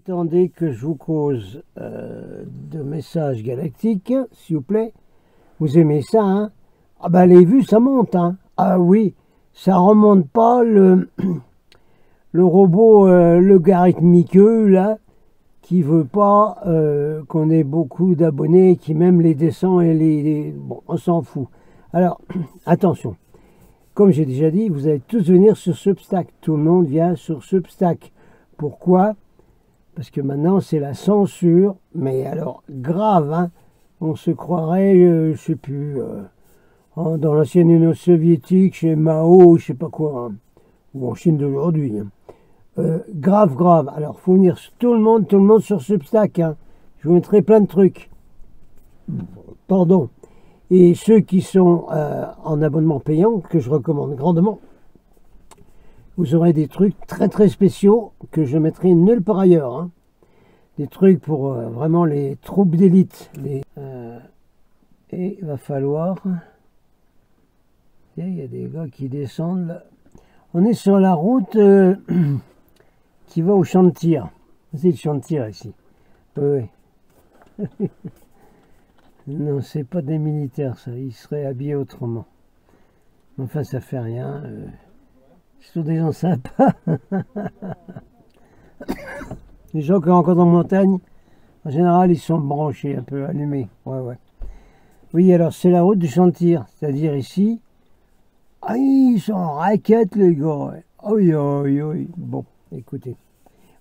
Attendez que je vous cause de messages galactiques, s'il vous plaît. Vous aimez ça, hein? Ah ben les vues, ça monte, hein? Ah oui, ça remonte pas le robot logarithmique, là, qui veut pas qu'on ait beaucoup d'abonnés, qui même les descend et Bon, on s'en fout. Alors, attention. Comme j'ai déjà dit, vous allez tous venir sur Substack. Tout le monde vient sur Substack. Pourquoi? Parce que maintenant, c'est la censure. Mais alors, grave, hein? On se croirait, je sais plus, dans l'ancienne Union soviétique, chez Mao, je sais pas quoi, hein, ou en Chine d'aujourd'hui. Hein. Grave, grave. Alors, faut venir tout le monde sur Substack. Hein. Je vous mettrai plein de trucs. Pardon. Et ceux qui sont en abonnement payant, que je recommande grandement, vous aurez des trucs très très spéciaux que je mettrai nulle part ailleurs. Hein. Des trucs pour vraiment les troupes d'élite. Et il va falloir... Il y a des gars qui descendent là. On est sur la route qui va au champ de tir. C'est le champ de tir ici. Oui. Non, c'est pas des militaires, ça. Ils seraient habillés autrement. Enfin, ça fait rien. Ce sont des gens sympas. Les gens qu'on rencontre en montagne, en général, ils sont branchés, un peu allumés. Ouais. Oui, alors, c'est la route du champ de tir. C'est-à-dire ici... Ah, ils sont en raquettes, les gars. Oui. Bon, écoutez.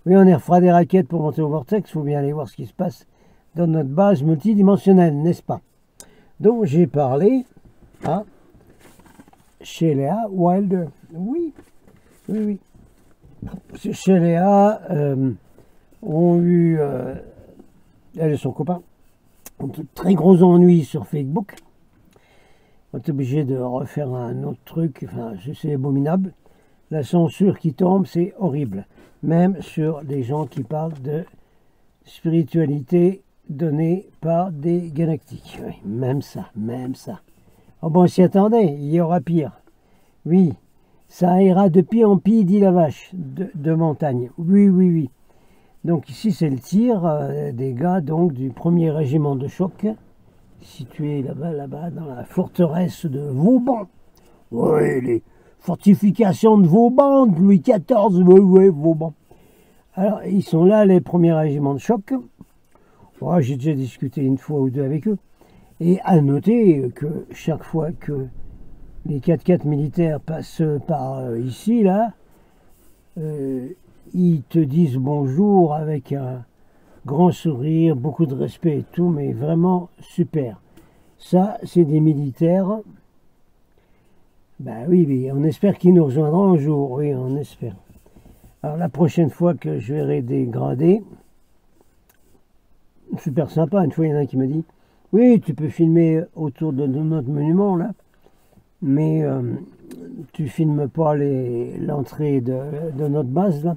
Oui, on fera des raquettes pour monter au vortex. Il faut bien aller voir ce qui se passe dans notre base multidimensionnelle, n'est-ce pas? Donc, j'ai parlé à Sheila Wilder. Oui. Sheila ont eu, elle et son copain, ont de très gros ennuis sur Facebook. On est obligé de refaire un autre truc, enfin, c'est abominable. La censure qui tombe, c'est horrible. Même sur des gens qui parlent de spiritualité donnée par des galactiques. Oui, même ça. Oh bon, on s'y attendait, il y aura pire. Oui, ça ira de pire en pire, dit la vache, de montagne. Oui. Donc ici, c'est le tir des gars donc, du 1er régiment de choc, situé là-bas, dans la forteresse de Vauban. Oui, les fortifications de Vauban, de Louis XIV, oui, Vauban. Alors, ils sont là, les 1er régiments de choc. Oh, j'ai déjà discuté une fois ou deux avec eux. Et à noter que chaque fois que les 4x4 militaires passent par ici, là, ils te disent bonjour avec un grand sourire, beaucoup de respect et tout, mais vraiment super. Ça, c'est des militaires. Ben oui, on espère qu'ils nous rejoindront un jour. Oui, on espère. Alors, la prochaine fois que je verrai des gradés, super sympa. Une fois, il y en a un qui m'a dit, oui, tu peux filmer autour de notre monument, là, mais tu filmes pas l'entrée de notre base, là.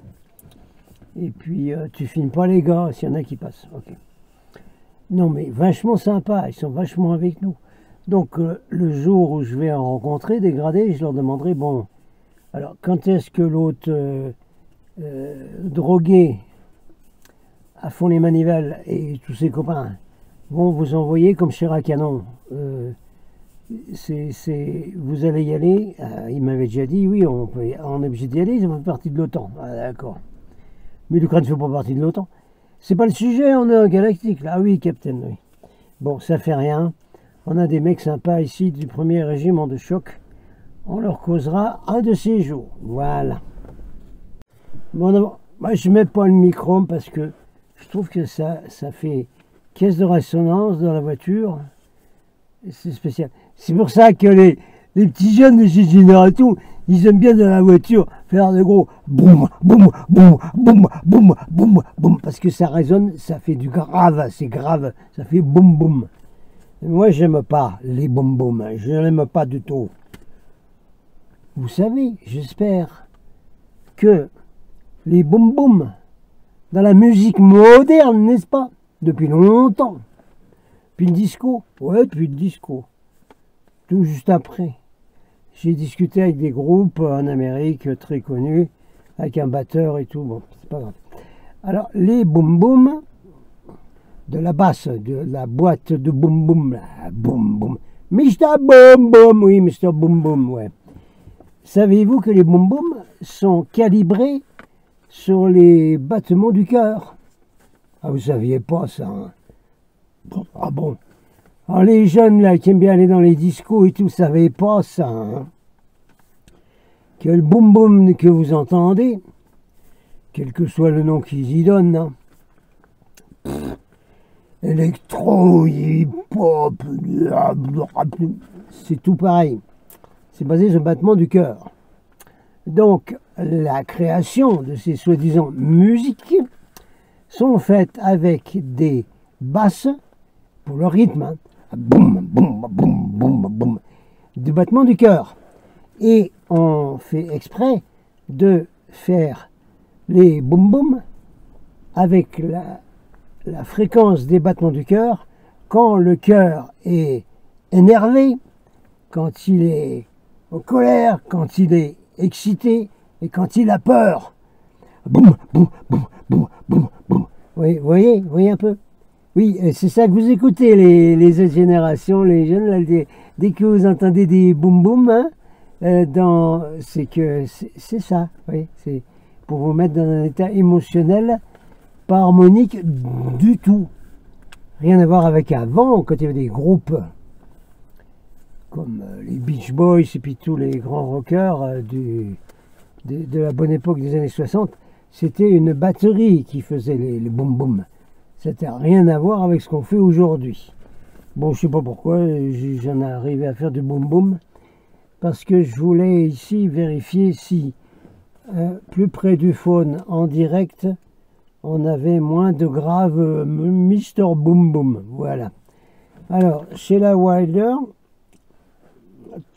Et puis, tu filmes pas les gars, s'il y en a qui passent. Ok. Non, mais vachement sympa, ils sont vachement avec nous. Donc, le jour où je vais en rencontrer des gradés, je leur demanderai, bon, alors, quand est-ce que l'autre drogué à fond les manivelles et tous ses copains vont vous envoyer comme chair à canon? Vous allez y aller? Il m'avait déjà dit, oui, on est obligé d'y aller, ça fait partie de l'OTAN. Ah, d'accord. Mais l'Ukraine ne fait pas partie de l'OTAN. C'est pas le sujet, on est en galactique. Là, oui, Captain, oui. Bon, ça fait rien. On a des mecs sympas ici du 1er régiment de choc. On leur causera un de ces jours. Voilà. Bon, moi, je mets pas le micro parce que je trouve que ça fait caisse de résonance dans la voiture. C'est spécial. C'est pour ça que les petits jeunes de cette génération, ils aiment bien dans la voiture faire de gros boum, boum, boum, boum, boum, boum, boum, parce que ça résonne, ça fait du grave, c'est grave, ça fait boum, boum. Moi, j'aime pas les boum, boum, je n'aime pas du tout. Vous savez, j'espère que les boum, boum, dans la musique moderne, n'est-ce pas, depuis longtemps, puis le disco, ouais, depuis le disco, tout juste après. J'ai discuté avec des groupes en Amérique très connus, avec un batteur et tout, bon, c'est pas grave. Alors, les boum boum de la basse, de la boîte de boum boum, boum boum. Mr. Boum Boum, oui, Mr. Boum Boum, ouais. Savez-vous que les boum boum sont calibrés sur les battements du cœur? Ah, vous saviez pas ça, hein? Ah bon? Alors, les jeunes là qui aiment bien aller dans les discos et tout, savaient pas ça, hein? Que le boum boum que vous entendez, quel que soit le nom qu'ils y donnent, hein, électro, hip-hop, c'est tout pareil. C'est basé sur le battement du cœur. Donc, la création de ces soi-disant musiques sont faites avec des basses pour le rythme. Hein. Boum, boum, boum, boum, boum. Du battement du cœur. Et on fait exprès de faire les boum boum avec la fréquence des battements du cœur quand le cœur est énervé, quand il est en colère, quand il est excité et quand il a peur. Boum, boum, boum, boum, boum, boum. Oui, vous voyez un peu? Oui, c'est ça que vous écoutez, les autres générations, les jeunes, là, dès que vous entendez des boum boum, hein, c'est que c'est ça, oui, c'est pour vous mettre dans un état émotionnel pas harmonique du tout. Rien à voir avec avant, quand il y avait des groupes comme les Beach Boys et puis tous les grands rockers de la bonne époque des années 60, c'était une batterie qui faisait les boum boum. C'était rien à voir avec ce qu'on fait aujourd'hui. Bon, je sais pas pourquoi j'en ai arrivé à faire du boum boum, parce que je voulais ici vérifier si plus près du phone en direct on avait moins de graves Mr. Boom Boom. Voilà. Alors, Sheila Wilder,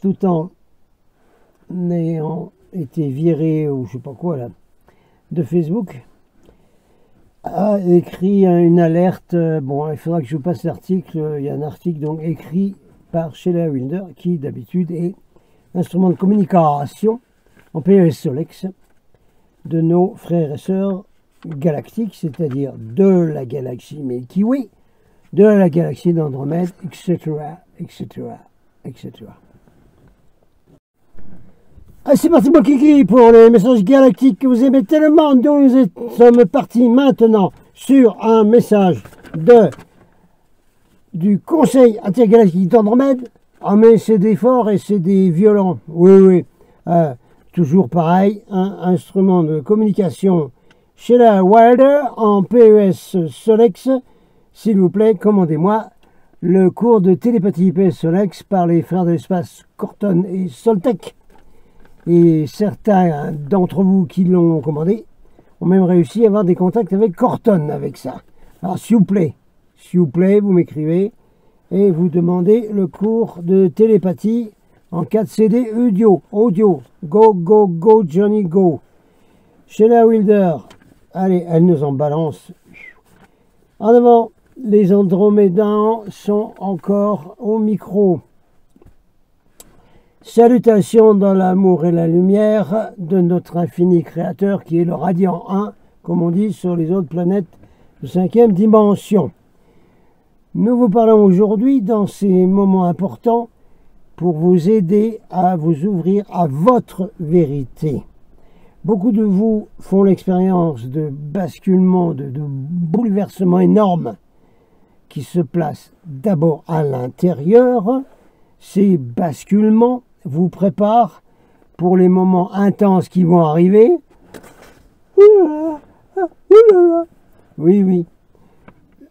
tout en ayant été virée ou je sais pas quoi là, de Facebook, a écrit une alerte. Bon, il faudra que je vous passe l'article. Il y a un article donc écrit par Sheila Wilder qui d'habitude est instrument de communication en PES Solex de nos frères et sœurs galactiques, c'est-à-dire de la galaxie Milky Way, de la galaxie d'Andromède, etc., etc., etc. Ah, c'est parti, mon kiki, pour les messages galactiques que vous aimez tellement. Nous sommes partis maintenant sur un message du Conseil intergalactique d'Andromède. Ah, mais c'est des forts et c'est des violents. Oui, oui. Toujours pareil, un instrument de communication Sheila Wilder en PES Solex. S'il vous plaît, commandez-moi le cours de télépathie PES Solex par les frères de l'espace Corton et Soltec. Et certains d'entre vous qui l'ont commandé ont même réussi à avoir des contacts avec Corton avec ça. Alors s'il vous plaît, vous m'écrivez et vous demandez le cours de télépathie en 4 CD audio. Go, go, go, Johnny, go. Sheila Wilder, allez, elle nous en balance. En avant, les Andromédans sont encore au micro. Salutations dans l'amour et la lumière de notre infini créateur qui est le radiant 1, comme on dit sur les autres planètes de 5e dimension. Nous vous parlons aujourd'hui dans ces moments importants pour vous aider à vous ouvrir à votre vérité. Beaucoup de vous font l'expérience de basculements, de bouleversements énormes qui se placent d'abord à l'intérieur. Ces basculements vous préparent pour les moments intenses qui vont arriver. Oui, oui.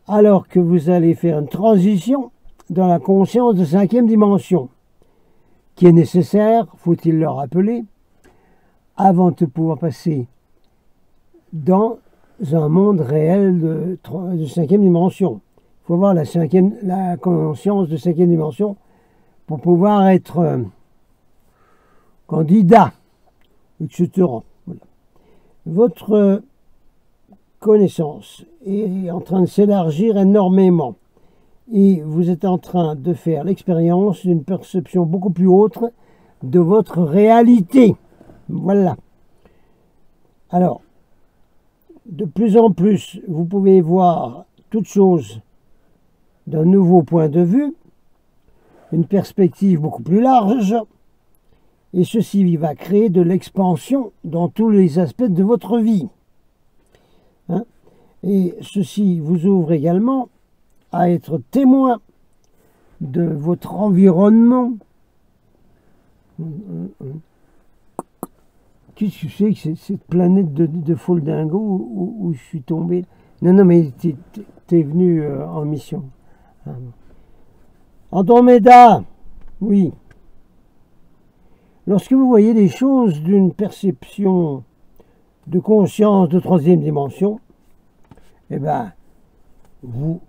Alors que vous allez faire une transition dans la conscience de 5e dimension, qui est nécessaire, faut-il le rappeler, avant de pouvoir passer dans un monde réel de 5e dimension. Il faut avoir la conscience de 5e dimension pour pouvoir être candidat, etc. Voilà. Votre connaissance est en train de s'élargir énormément et vous êtes en train de faire l'expérience d'une perception beaucoup plus haute de votre réalité. Voilà. Alors, de plus en plus, vous pouvez voir toute chose d'un nouveau point de vue, une perspective beaucoup plus large, et ceci va créer de l'expansion dans tous les aspects de votre vie. Hein? Et ceci vous ouvre également à être témoin de votre environnement. Qu'est-ce que c'est que cette planète de Foldingo où je suis tombé? Non, mais t'es venu en mission. Andromeda, oui. Lorsque vous voyez des choses d'une perception de conscience de troisième dimension, eh bien, vous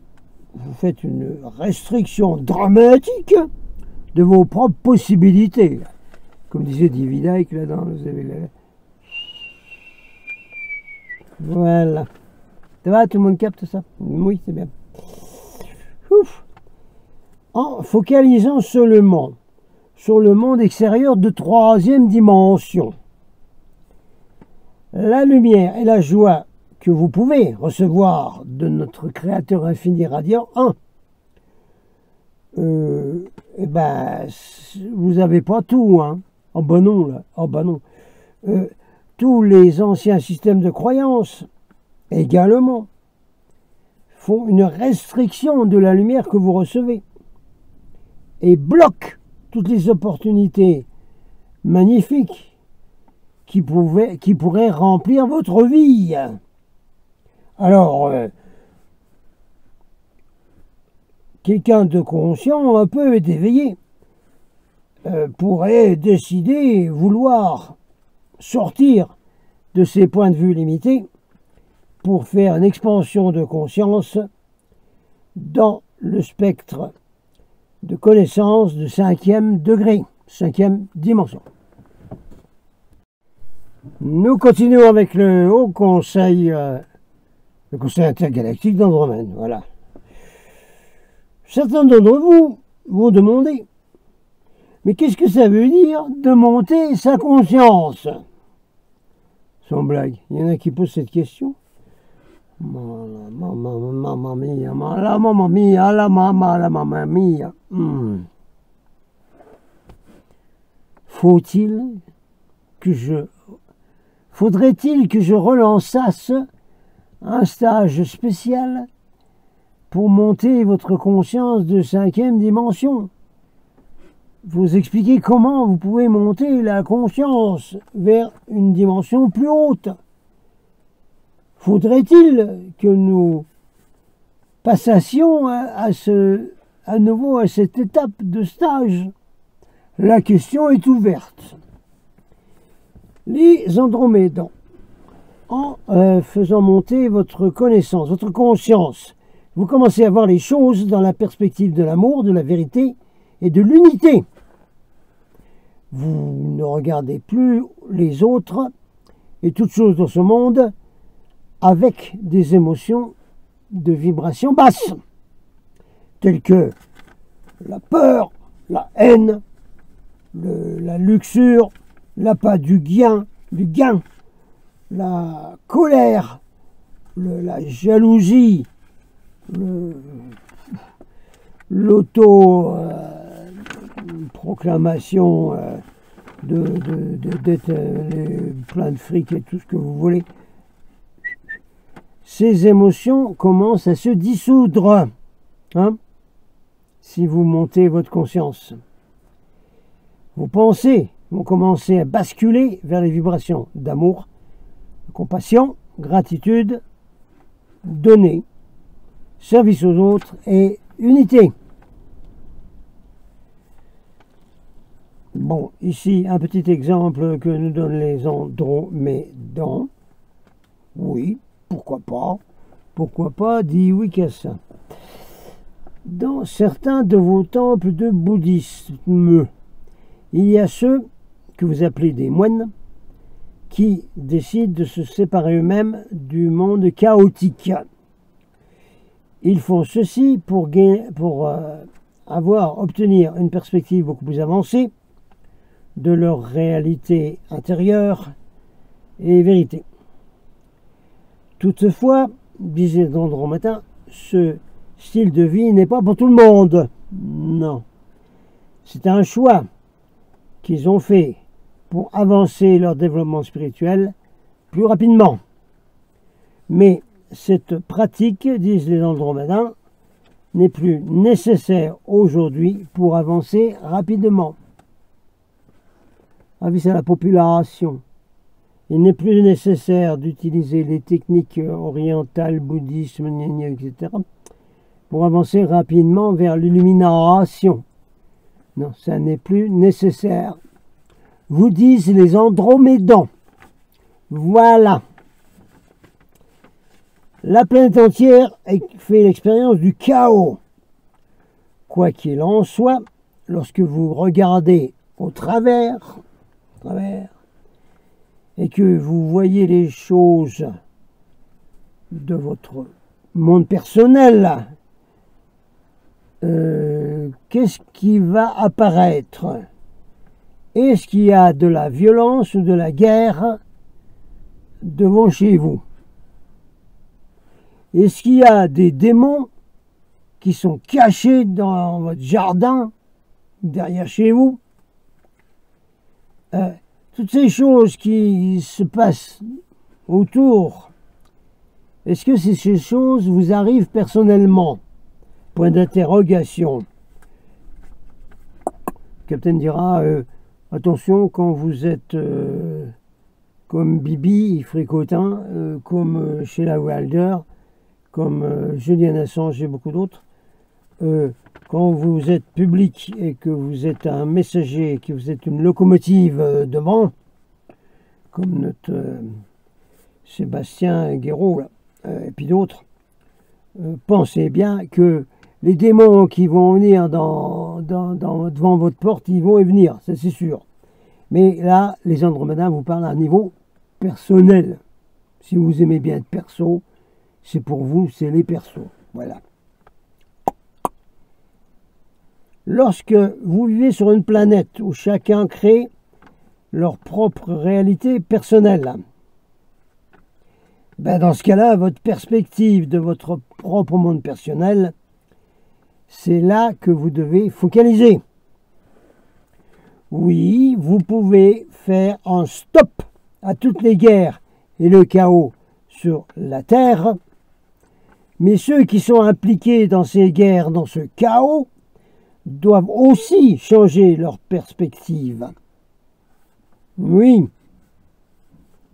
faites une restriction dramatique de vos propres possibilités. Comme disait Dividaïk là-dedans, vous avez là. Voilà. Ça va, tout le monde capte ça? Oui, c'est bien. Ouf. En focalisant seulement sur le monde extérieur de troisième dimension, la lumière et la joie que vous pouvez recevoir de notre Créateur infini radiant 1, eh ben, vous n'avez pas tout, hein. Oh ben non, là. Oh ben non. Tous les anciens systèmes de croyances, également, font une restriction de la lumière que vous recevez et bloquent toutes les opportunités magnifiques qui pourraient remplir votre vie. Alors, quelqu'un de conscient, un peu éveillé, pourrait décider, vouloir sortir de ses points de vue limités pour faire une expansion de conscience dans le spectre de connaissance de 5e degré, 5e dimension. Nous continuons avec le Haut Conseil, le Conseil intergalactique d'Andromède. Voilà. Certains d'entre vous vont demander, mais qu'est-ce que ça veut dire de monter sa conscience? Sans blague, il y en a qui posent cette question. Mamma mia. Faudrait-il que je relançasse un stage spécial pour monter votre conscience de 5e dimension? Vous expliquer comment vous pouvez monter la conscience vers une dimension plus haute. Faudrait-il que nous passassions à nouveau à cette étape de stage? La question est ouverte. Les Andromédans, en faisant monter votre connaissance, votre conscience, vous commencez à voir les choses dans la perspective de l'amour, de la vérité et de l'unité. Vous ne regardez plus les autres et toutes choses dans ce monde avec des émotions de vibration basse, telles que la peur, la haine, la luxure, l'appât du gain, la colère, la jalousie, l'auto-proclamation d'être plein de fric et tout ce que vous voulez. Ces émotions commencent à se dissoudre, hein, si vous montez votre conscience. Vos pensées vont commencer à basculer vers les vibrations d'amour, de compassion, gratitude, donner, service aux autres et unité. Bon, ici un petit exemple que nous donnent les Andromédans. Oui, pourquoi pas, dit Wicca. Dans certains de vos temples de bouddhisme, il y a ceux que vous appelez des moines qui décident de se séparer eux-mêmes du monde chaotique. Ils font ceci pour obtenir une perspective beaucoup plus avancée de leur réalité intérieure et vérité. Toutefois, disait Andromeda, ce style de vie n'est pas pour tout le monde. Non. C'est un choix qu'ils ont fait pour avancer leur développement spirituel plus rapidement. Mais cette pratique, disent les Andromédains, n'est plus nécessaire aujourd'hui pour avancer rapidement. Avis à la population. Il n'est plus nécessaire d'utiliser les techniques orientales, bouddhisme, etc., pour avancer rapidement vers l'illumination. Non, ça n'est plus nécessaire. Vous disent les Andromédans. Voilà. La planète entière fait l'expérience du chaos. Quoi qu'il en soit, lorsque vous regardez au travers, et que vous voyez les choses de votre monde personnel, qu'est-ce qui va apparaître? Est-ce qu'il y a de la violence ou de la guerre devant chez vous? Est-ce qu'il y a des démons qui sont cachés dans votre jardin, derrière chez vous? Toutes ces choses qui se passent autour, est-ce que ces choses vous arrivent personnellement? Point d'interrogation. Le capitaine dira, attention quand vous êtes comme Bibi, Fricotin, comme Sheila Wilder, comme Julian Assange et beaucoup d'autres, quand vous êtes public et que vous êtes un messager, que vous êtes une locomotive devant, comme notre Sébastien Guéraud et puis d'autres, pensez bien que les démons qui vont venir devant votre porte, ils vont y venir, ça c'est sûr. Mais là, les Andromédains vous parlent à un niveau personnel. Si vous aimez bien être perso, c'est pour vous, c'est les persos. Voilà. Lorsque vous vivez sur une planète où chacun crée leur propre réalité personnelle, ben dans ce cas-là, votre perspective de votre propre monde personnel, c'est là que vous devez focaliser. Oui, vous pouvez faire un stop à toutes les guerres et le chaos sur la Terre, mais ceux qui sont impliqués dans ces guerres, dans ce chaos, doivent aussi changer leur perspective. Oui.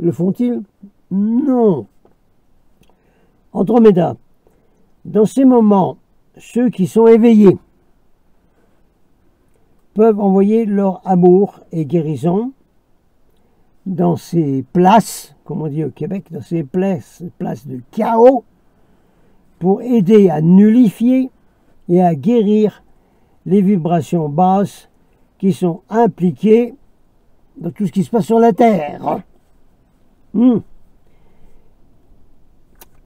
Le font-ils? Non. Androméda, dans ces moments, ceux qui sont éveillés peuvent envoyer leur amour et guérison dans ces places, comme on dit au Québec, dans ces places de chaos, pour aider à nullifier et à guérir les vibrations basses qui sont impliquées dans tout ce qui se passe sur la Terre.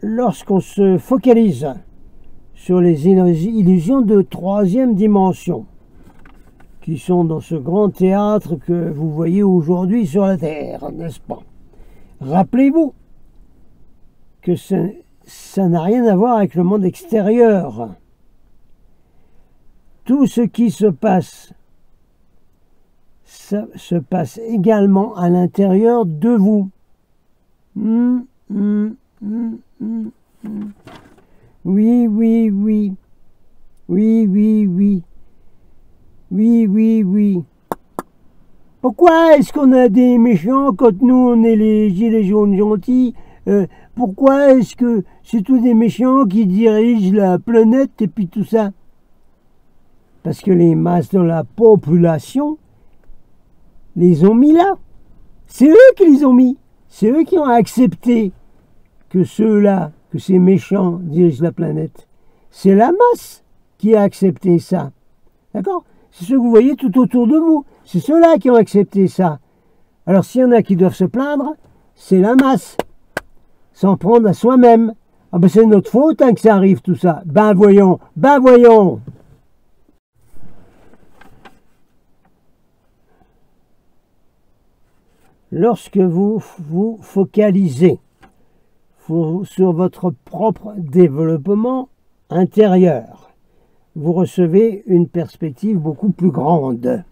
Lorsqu'on se focalise sur les illusions de troisième dimension, qui sont dans ce grand théâtre que vous voyez aujourd'hui sur la Terre, n'est-ce pas? Rappelez-vous que ça n'a rien à voir avec le monde extérieur. Tout ce qui se passe, ça se passe également à l'intérieur de vous. Oui, oui, oui. Oui, oui, oui. Oui, oui, oui. Pourquoi est-ce qu'on a des méchants quand nous on est les gilets jaunes gentils? Pourquoi est-ce que c'est tous des méchants qui dirigent la planète et puis tout ça? Parce que les masses de la population les ont mis là. C'est eux qui les ont mis. C'est eux qui ont accepté que ceux-là, que ces méchants dirigent la planète. C'est la masse qui a accepté ça. D'accord? C'est ceux que vous voyez tout autour de vous. C'est ceux-là qui ont accepté ça. Alors s'il y en a qui doivent se plaindre, c'est la masse. S'en prendre à soi-même. Ah ben c'est notre faute hein, que ça arrive tout ça. Ben voyons, ben voyons. Lorsque vous vous focalisez sur votre propre développement intérieur. Vous recevez une perspective beaucoup plus grande.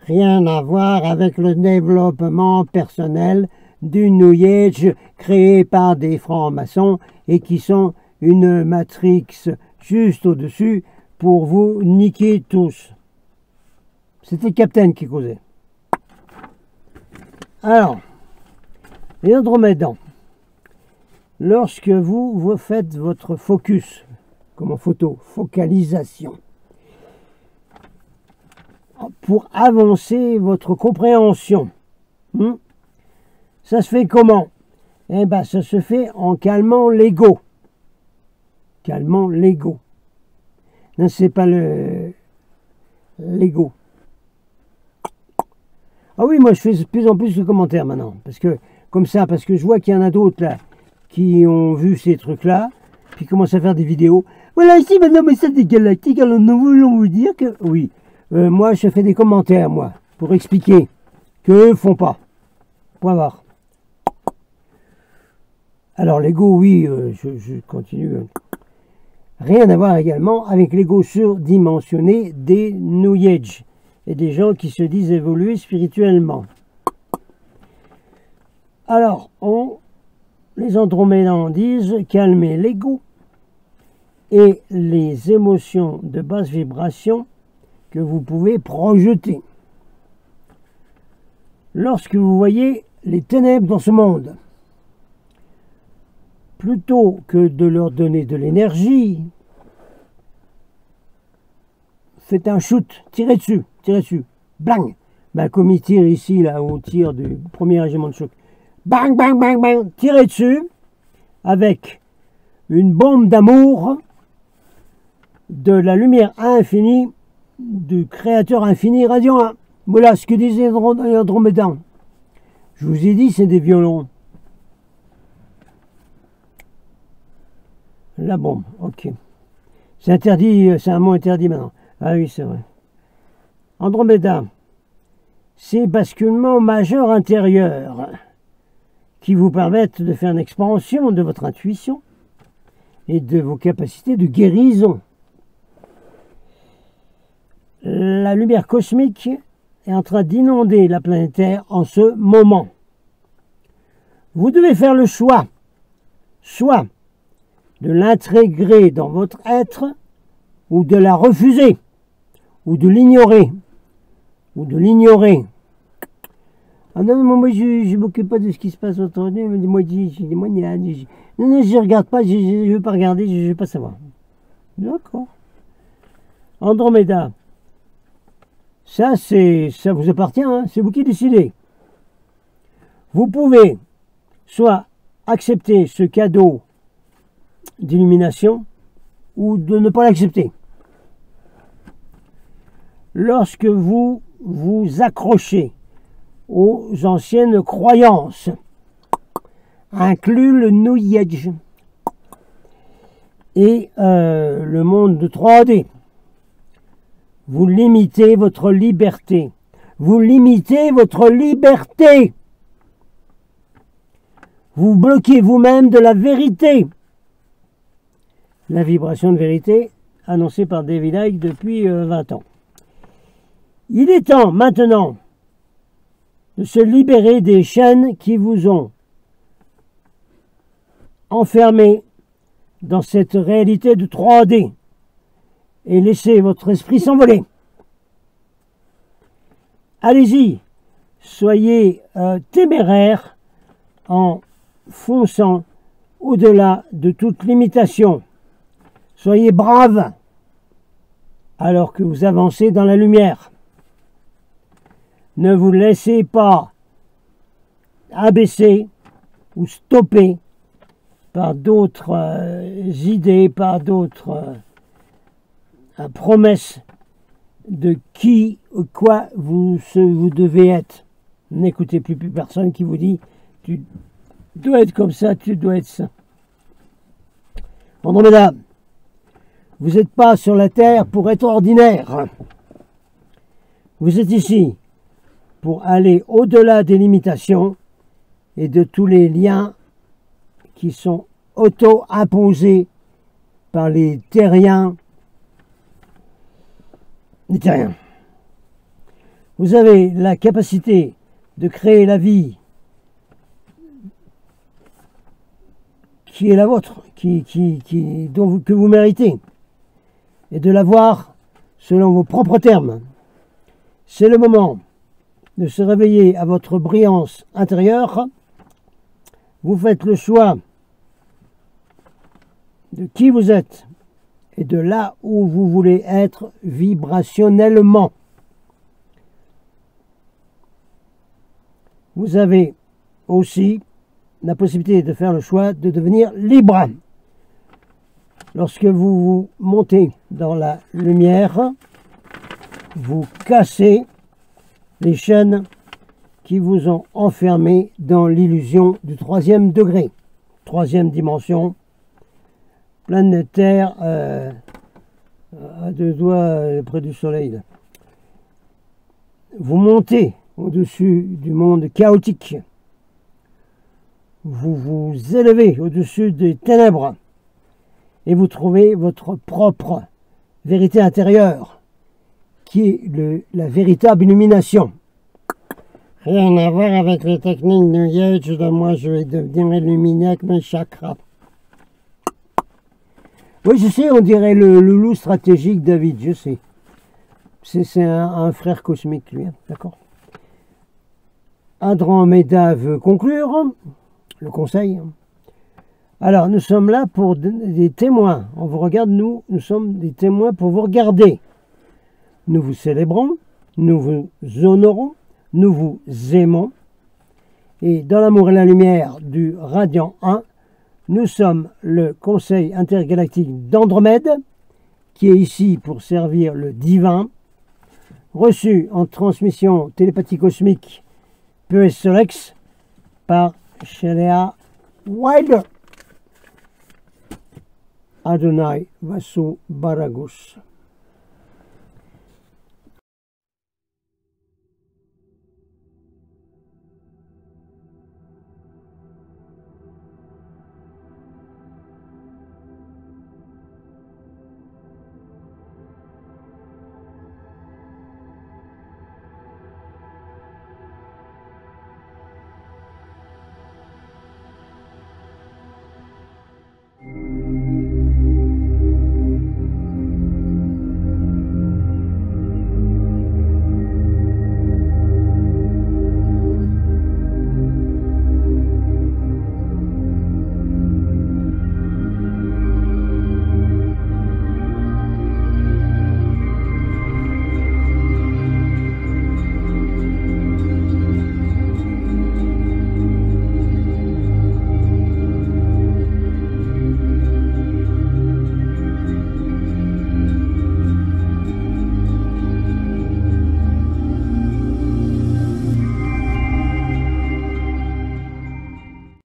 Rien à voir avec le développement personnel du New Age créé par des francs-maçons et qui sont une matrix juste au-dessus pour vous niquer tous. C'était Captain qui causait. Alors, les Andromédans, lorsque vous faites votre focus, comme en photo, focalisation, pour avancer votre compréhension, ça se fait comment? Eh bien, ça se fait en calmant l'ego. Calmant l'ego. Non, c'est pas l'ego. Ah oui, moi je fais de plus en plus de commentaires maintenant, parce que je vois qu'il y en a d'autres là qui ont vu ces trucs-là, puis commencent à faire des vidéos. Voilà, ici maintenant, mais c'est des galactiques, alors nous voulons vous dire que oui. Moi, je fais des commentaires, moi, pour expliquer qu'eux font pas. Point barre. Alors, l'ego, oui, je continue. Rien à voir également avec l'ego surdimensionné des New Age et des gens qui se disent évoluer spirituellement. Alors, les Andromédans disent calmer l'ego et les émotions de basse vibration que vous pouvez projeter. Lorsque vous voyez les ténèbres dans ce monde, plutôt que de leur donner de l'énergie, faites un shoot, tirez dessus, bang, ben, comme il tire ici, là, on tire du premier régiment de choc, bang, bang, bang, bang, tirez dessus, avec une bombe d'amour, de la lumière infinie, du créateur infini radiant 1. Voilà ce que disaient les Andromédans. Je vous ai dit, c'est des violons. La bombe, ok. C'est interdit, c'est un mot interdit maintenant. Ah oui, c'est vrai. Androméda, c'est basculement majeur intérieur qui vous permettent de faire une expansion de votre intuition et de vos capacités de guérison. La lumière cosmique est en train d'inonder la planète Terre en ce moment. Vous devez faire le choix, soit de l'intégrer dans votre être, ou de la refuser, ou de l'ignorer, Ah non, moi je ne m'occupe pas de ce qui se passe autour de moi, non, je ne regarde pas, je ne veux pas regarder, je ne veux pas savoir. D'accord. Androméda, ça vous appartient, hein, c'est vous qui décidez. Vous pouvez soit accepter ce cadeau d'illumination ou de ne pas l'accepter. Lorsque vous vous accrochez aux anciennes croyances, inclut le New Age et le monde de 3D, vous limitez votre liberté. Vous limitez votre liberté. Vous bloquez vous-même de la vérité. La vibration de vérité annoncée par David Icke depuis 20 ans. Il est temps maintenant de se libérer des chaînes qui vous ont enfermé dans cette réalité de 3D et laisser votre esprit s'envoler. Allez-y, soyez téméraire en fonçant au-delà de toute limitation. Soyez brave alors que vous avancez dans la lumière. Ne vous laissez pas abaisser ou stopper par d'autres idées, par d'autres promesses de qui ou quoi vous devez être. N'écoutez plus personne qui vous dit tu dois être comme ça, tu dois être ça. Andromeda, vous n'êtes pas sur la Terre pour être ordinaire. Vous êtes ici pour aller au-delà des limitations et de tous les liens qui sont auto-imposés par les terriens. Les terriens. Vous avez la capacité de créer la vie qui est la vôtre, que vous méritez, et de l'avoir selon vos propres termes. C'est le moment de se réveiller à votre brillance intérieure. Vous faites le choix de qui vous êtes et de là où vous voulez être vibrationnellement. Vous avez aussi la possibilité de faire le choix de devenir libre. Lorsque vous vous montez dans la lumière, vous cassez les chaînes qui vous ont enfermé dans l'illusion du 3e degré, 3e dimension, planétaire, à 2 doigts près du soleil. Là. Vous montez au-dessus du monde chaotique. Vous vous élevez au-dessus des ténèbres et vous trouvez votre propre vérité intérieure, qui est la véritable illumination. Rien à voir avec les techniques New Age, de moi je vais devenir illuminé avec mes chakras. Oui, je sais, on dirait le loup stratégique David, je sais. C'est un frère cosmique, lui, hein, d'accord. Andromeda veut conclure le conseil. Alors, nous sommes là pour des témoins. On vous regarde, nous sommes des témoins pour vous regarder. Nous vous célébrons, nous vous honorons, nous vous aimons. Et dans l'amour et la lumière du Radiant 1, nous sommes le Conseil intergalactique d'Andromède, qui est ici pour servir le divin, reçu en transmission télépathie cosmique PES Solex par Shelea Wilder. Adonai Vasu Baragus.